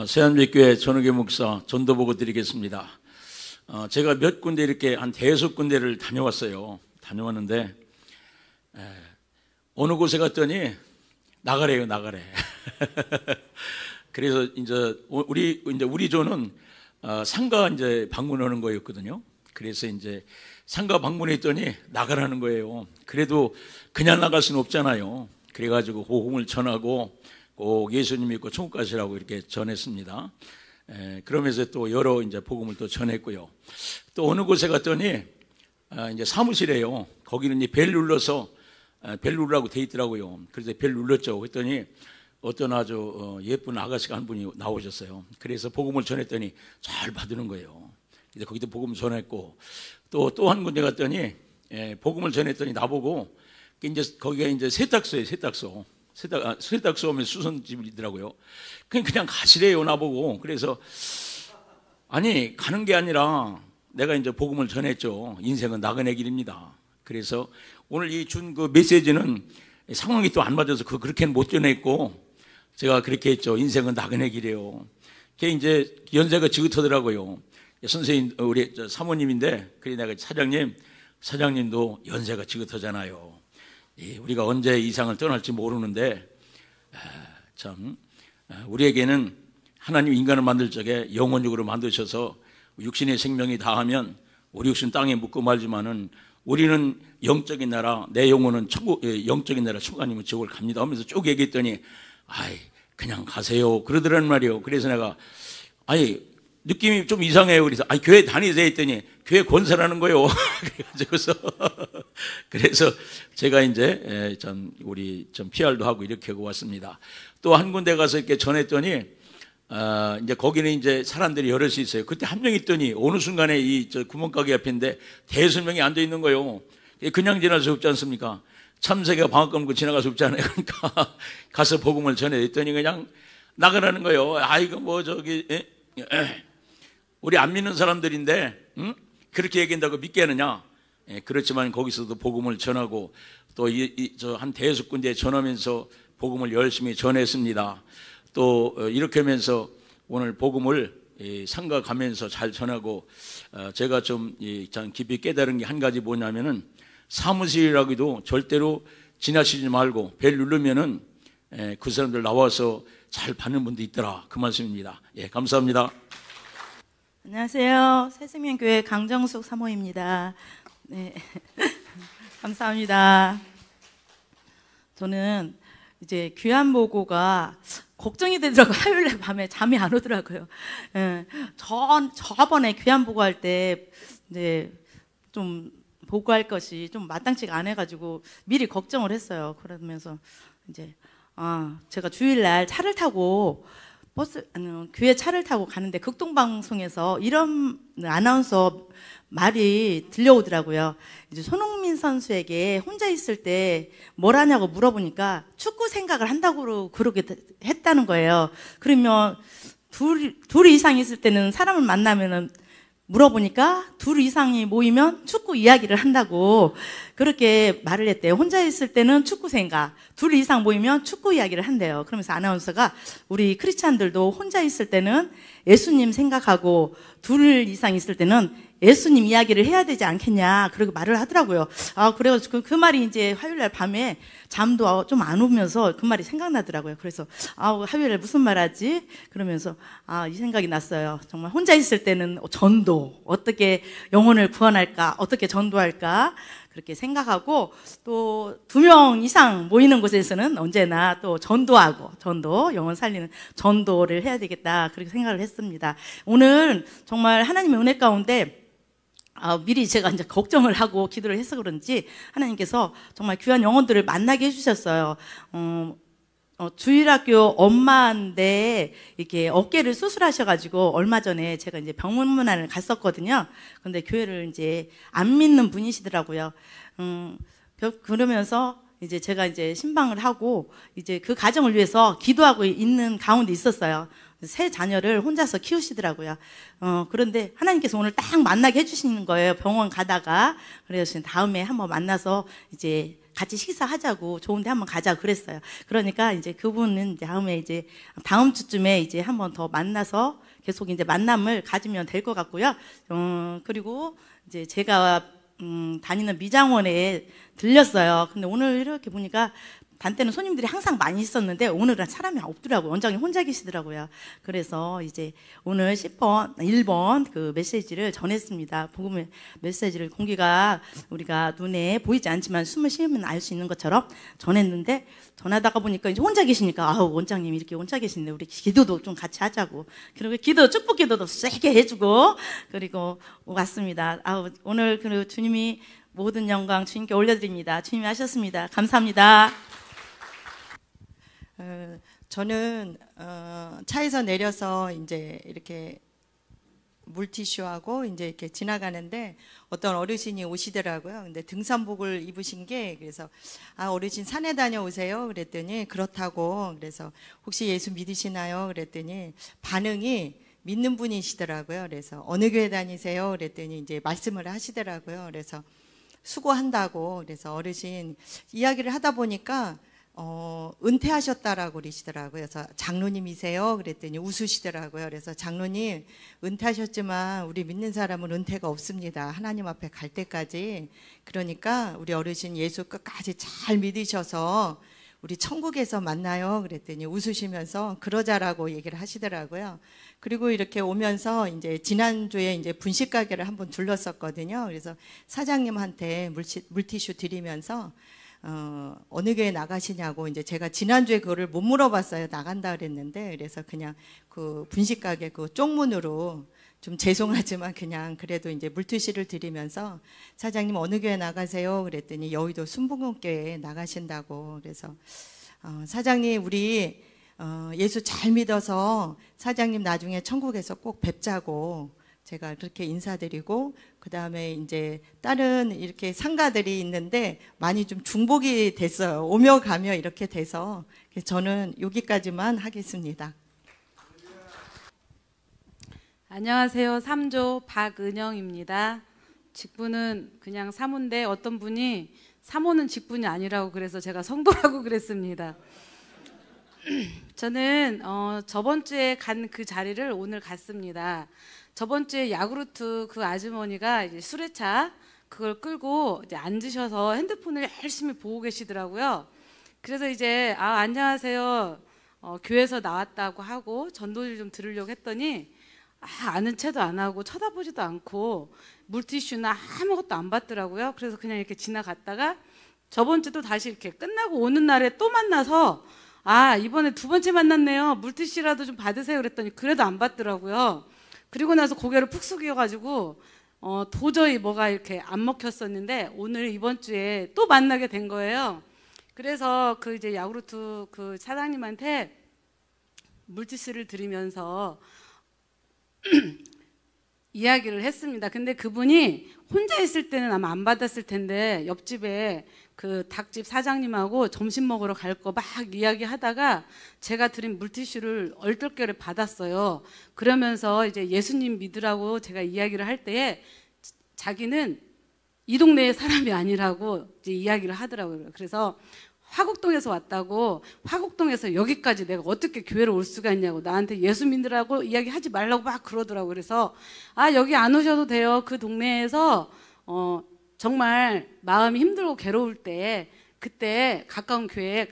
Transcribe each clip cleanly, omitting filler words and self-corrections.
새한빛교회 전우계 목사 전도보고 드리겠습니다. 제가 몇 군데 이렇게 한 5군데를 다녀왔어요. 다녀왔는데 어느 곳에 갔더니 나가래요, 나가래. 그래서 이제 우리 조는 상가 이제 방문하는 거였거든요. 그래서 이제 상가 방문했더니 나가라는 거예요. 그래도 그냥 나갈 수는 없잖아요. 그래가지고 복음을 전하고 꼭 예수님 믿고 천국 가시라고 이렇게 전했습니다. 그러면서 또 여러 이제 복음을 또 전했고요. 또 어느 곳에 갔더니 이제 사무실에요. 거기는 이제 벨 눌러서 벨 누르라고 돼 있더라고요. 그래서 벨 눌렀죠. 그랬더니 어떤 아주 예쁜 아가씨가 한 분이 나오셨어요. 그래서 복음을 전했더니 잘 받는 거예요. 이제 거기도 복음 전했고 또 한 군데 갔더니 복음을 전했더니 나보고 이제 거기가 이제 세탁소예요. 세탁소 오면 수선집이더라고요. 그냥 가시래요, 나보고. 그래서 아니 가는 게 아니라 내가 이제 복음을 전했죠. 인생은 나그네 길입니다. 그래서 오늘 이 준 그 메시지는 상황이 또 안 맞아서 그렇게는 못 전했고 제가 그렇게 했죠. 인생은 나그네 길이에요. 그게 이제 연세가 지긋하더라고요. 선생님, 우리 사모님인데, 그래 내가 사장님도 연세가 지긋하잖아요. 우리가 언제 이 세상을 떠날지 모르는데, 우리에게는 하나님 인간을 만들 적에 영혼육으로 만드셔서 육신의 생명이 다하면 우리 육신 땅에 묻고 말지만은 우리는 영적인 나라, 내 영혼은 천국, 영적인 나라 천국 아니면 지옥을 갑니다 하면서 쭉 얘기했더니, 그냥 가세요. 그러더란 말이에요. 그래서 내가, 느낌이 좀 이상해요. 그래서, 교회 다니세요 했더니, 교회 건설하는 거예요. 그래서 제가 이제, PR도 하고 이렇게 하고 왔습니다. 또 한 군데 가서 이렇게 전했더니, 이제 거기는 이제 사람들이 여럿이 있어요. 그때 한 명 있더니, 어느 순간에 구멍가게 앞인데, 대여섯 명이 앉아 있는 거예요. 그냥 지날 수 없지 않습니까? 참새가 방앗 감고 지나갈 수 없잖아요. 그러니까, 가서 복음을 전했더니 그냥 나가라는 거예요. 우리 안 믿는 사람들인데, 그렇게 얘기한다고 믿게 하느냐? 그렇지만 거기서도 복음을 전하고 또 한 5군데 전하면서 복음을 열심히 전했습니다. 또 이렇게 하면서 오늘 복음을 상가 가면서 잘 전하고 제가 좀 깊이 깨달은 게 한 가지 뭐냐면은 사무실이라고도 절대로 지나치지 말고 벨 누르면은 그 사람들 나와서 잘 받는 분도 있더라. 그 말씀입니다. 감사합니다. 안녕하세요. 새생명교회 강정숙 사모입니다. 네. 감사합니다. 저는 이제 귀환보고가 걱정이 되더라고요. 화요일날 밤에 잠이 안 오더라고요. 저번에 귀환보고 할 때 이제 좀 보고할 것이 좀 마땅치가 안 해가지고 미리 걱정을 했어요. 그러면서 이제 제가 주일날 차를 타고 교회 차를 타고 가는데 극동방송에서 이런 아나운서 말이 들려오더라고요. 이제 손흥민 선수에게 혼자 있을 때 뭘 하냐고 물어보니까 축구 생각을 한다고 그렇게 했다는 거예요. 그러면 둘 이상 있을 때는 사람을 만나면은 물어보니까 둘 이상이 모이면 축구 이야기를 한다고 그렇게 말을 했대요. 혼자 있을 때는 축구 생각, 둘 이상 모이면 축구 이야기를 한대요. 그러면서 아나운서가 우리 크리스찬들도 혼자 있을 때는 예수님 생각하고 둘 이상 있을 때는 예수님 이야기를 해야 되지 않겠냐 그렇게 말을 하더라고요. 그래가지고 그 말이 이제 화요일날 밤에 잠도 좀 안 오면서 그 말이 생각나더라고요. 그래서 화요일날 무슨 말 하지? 그러면서 이 생각이 났어요. 정말 혼자 있을 때는 전도, 어떻게 영혼을 구원할까, 어떻게 전도할까 그렇게 생각하고 또 2명 이상 모이는 곳에서는 언제나 또 전도하고 영혼 살리는 전도를 해야 되겠다 그렇게 생각을 했습니다. 오늘 정말 하나님의 은혜 가운데 미리 제가 이제 걱정을 하고 기도를 해서 그런지 하나님께서 정말 귀한 영혼들을 만나게 해주셨어요. 주일학교 엄마인데 이렇게 어깨를 수술하셔가지고 얼마 전에 제가 이제 병문안을 갔었거든요. 근데 교회를 이제 안 믿는 분이시더라고요. 그러면서 이제 제가 이제 신방을 하고 이제 그 가정을 위해서 기도하고 있는 가운데 있었어요. 세 자녀를 혼자서 키우시더라고요. 그런데 하나님께서 오늘 딱 만나게 해주시는 거예요. 병원 가다가. 그래서 다음에 한번 만나서 이제 같이 식사하자고 좋은데 한번 가자 그랬어요. 그러니까 이제 그분은 다음에 이제 다음 주쯤에 이제 한번 더 만나서 계속 이제 만남을 가지면 될 것 같고요. 그리고 이제 제가 다니는 미장원에 들렸어요. 근데 오늘 이렇게 보니까 반 때는 손님들이 항상 많이 있었는데 오늘은 사람이 없더라고요. 원장님 혼자 계시더라고요. 그래서 이제 오늘 10번, 1번 그 메시지를 전했습니다. 복음의 메시지를 공기가 우리가 눈에 보이지 않지만 숨을 쉬면 알 수 있는 것처럼 전했는데 전하다가 보니까 이제 혼자 계시니까 아우 원장님이 이렇게 혼자 계시는데 우리 기도도 좀 같이 하자고 그리고 기도 축복 기도도 세게 해주고 그리고 왔습니다. 아우 오늘 그 주님이 모든 영광 주님께 올려드립니다. 주님이 하셨습니다. 감사합니다. 저는 차에서 내려서 이제 이렇게 물티슈하고 이제 이렇게 지나가는데 어떤 어르신이 오시더라고요. 근데 등산복을 입으신 게 그래서 아 어르신 산에 다녀오세요. 그랬더니 그렇다고 그래서 혹시 예수 믿으시나요? 그랬더니 반응이 믿는 분이시더라고요. 그래서 어느 교회 다니세요? 그랬더니 이제 말씀을 하시더라고요. 그래서 수고한다고 그래서 어르신 이야기를 하다 보니까 은퇴하셨다라고 그러시더라고요. 그래서 장로님이세요? 그랬더니 웃으시더라고요. 그래서 장로님 은퇴하셨지만 우리 믿는 사람은 은퇴가 없습니다. 하나님 앞에 갈 때까지. 그러니까 우리 어르신 예수 끝까지 잘 믿으셔서 우리 천국에서 만나요. 그랬더니 웃으시면서 그러자라고 얘기를 하시더라고요. 그리고 이렇게 오면서 이제 지난주에 이제 분식 가게를 한번 둘렀었거든요. 그래서 사장님한테 물티슈 드리면서 어느 교회 나가시냐고 이제 제가 지난주에 그거를 못 물어봤어요. 나간다 그랬는데 그래서 그냥 그 분식 가게 그 쪽문으로 좀 죄송하지만 그냥 그래도 이제 물티슈를 드리면서 사장님 어느 교회 나가세요? 그랬더니 여의도 순복음교회에 나가신다고. 그래서 사장님 우리 예수 잘 믿어서 사장님 나중에 천국에서 꼭 뵙자고 제가 그렇게 인사드리고 그 다음에 이제 다른 이렇게 상가들이 있는데 많이 좀 중복이 됐어요. 오며 가며 이렇게 돼서 저는 여기까지만 하겠습니다. 안녕하세요. 3조 박은영입니다. 직분은 그냥 사모인데 어떤 분이 사모는 직분이 아니라고 그래서 제가 성도라고 그랬습니다. 저는 저번 주에 간 그 자리를 오늘 갔습니다. 저번 주에 야구르트 그 아주머니가 이제 수레차 그걸 끌고 이제 앉으셔서 핸드폰을 열심히 보고 계시더라고요. 그래서 이제 안녕하세요. 교회에서 나왔다고 하고 전도를 좀 들으려고 했더니 아는 체도 안 하고 쳐다보지도 않고 물티슈나 아무것도 안 받더라고요. 그래서 그냥 이렇게 지나갔다가 저번 주도 다시 이렇게 끝나고 오는 날에 또 만나서 이번에 두 번째 만났네요. 물티슈라도 좀 받으세요. 그랬더니 그래도 안 받더라고요. 그리고 나서 고개를 푹 숙여가지고 도저히 뭐가 이렇게 안 먹혔었는데 오늘 이번 주에 또 만나게 된 거예요. 그래서 그 이제 야구르트 그 사장님한테 물티슈를 드리면서 이야기를 했습니다. 근데 그분이 혼자 있을 때는 아마 안 받았을 텐데 옆집에 그 닭집 사장님하고 점심 먹으러 갈 거 막 이야기하다가 제가 드린 물티슈를 얼떨결에 받았어요. 그러면서 이제 예수님 믿으라고 제가 이야기를 할 때에 자기는 이 동네의 사람이 아니라고 이제 이야기를 하더라고요. 그래서 화곡동에서 왔다고 화곡동에서 여기까지 내가 어떻게 교회를 올 수가 있냐고 나한테 예수 믿으라고 이야기하지 말라고 막 그러더라고요. 그래서 여기 안 오셔도 돼요. 그 동네에서 정말 마음이 힘들고 괴로울 때 그때 가까운 교회에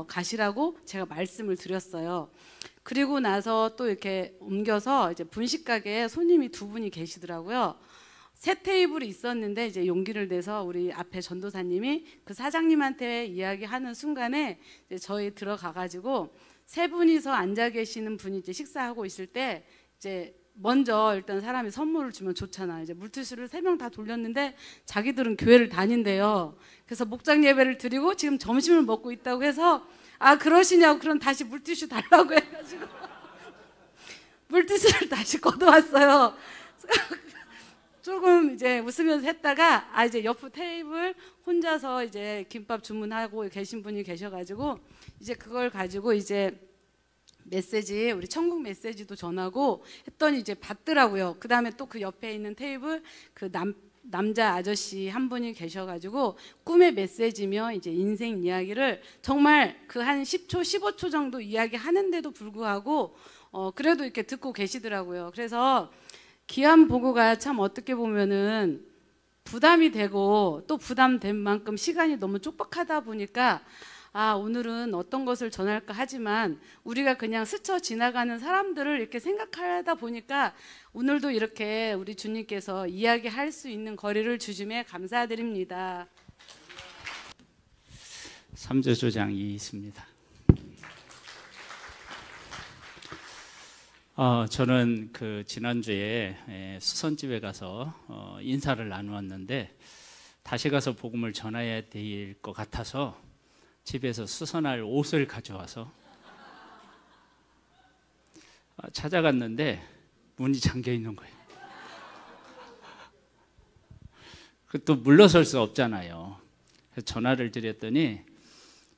가시라고 제가 말씀을 드렸어요. 그리고 나서 또 이렇게 옮겨서 이제 분식 가게에 손님이 두 분이 계시더라고요. 세 테이블이 있었는데 이제 용기를 내서 우리 앞에 전도사님이 그 사장님한테 이야기하는 순간에 이제 저희 들어가가지고 세 분이서 앉아 계시는 분이 이제 식사하고 있을 때 이제 먼저 일단 사람이 선물을 주면 좋잖아. 이제 물티슈를 3명 다 돌렸는데 자기들은 교회를 다닌대요. 그래서 목장 예배를 드리고 지금 점심을 먹고 있다고 해서 그러시냐고 그럼 다시 물티슈 달라고 해가지고 물티슈를 다시 걷어왔어요. 조금 이제 웃으면서 했다가 이제 옆 테이블 혼자서 이제 김밥 주문하고 계신 분이 계셔가지고 이제 그걸 가지고 이제 메시지 우리 천국 메시지도 전하고 했더니 이제 받더라고요. 그 다음에 또 그 옆에 있는 테이블 그 남자 아저씨 한 분이 계셔가지고 꿈의 메시지며 이제 인생 이야기를 정말 그 한 10초, 15초 정도 이야기하는데도 불구하고 그래도 이렇게 듣고 계시더라고요. 그래서 귀한 보고가 참 어떻게 보면은 부담이 되고 또 부담된 만큼 시간이 너무 촉박하다 보니까 오늘은 어떤 것을 전할까 하지만 우리가 그냥 스쳐 지나가는 사람들을 이렇게 생각하다 보니까 오늘도 이렇게 우리 주님께서 이야기할 수 있는 거리를 주심에 감사드립니다. 3조조장 이있습니다. 저는 그 지난주에 수선집에 가서 인사를 나누었는데 다시 가서 복음을 전해야 될 것 같아서 집에서 수선할 옷을 가져와서 찾아갔는데 문이 잠겨 있는 거예요. 또 물러설 수 없잖아요. 그래서 전화를 드렸더니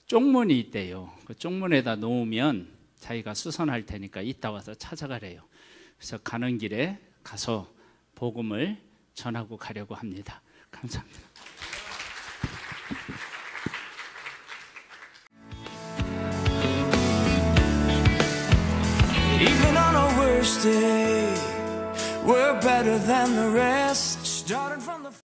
쪽문이 있대요. 그 쪽문에다 놓으면 자기가 수선할 테니까 이따 와서 찾아가래요. 그래서 가는 길에 가서 복음을 전하고 가려고 합니다. 감사합니다. Even on our worst day, we're better than the rest. Starting from the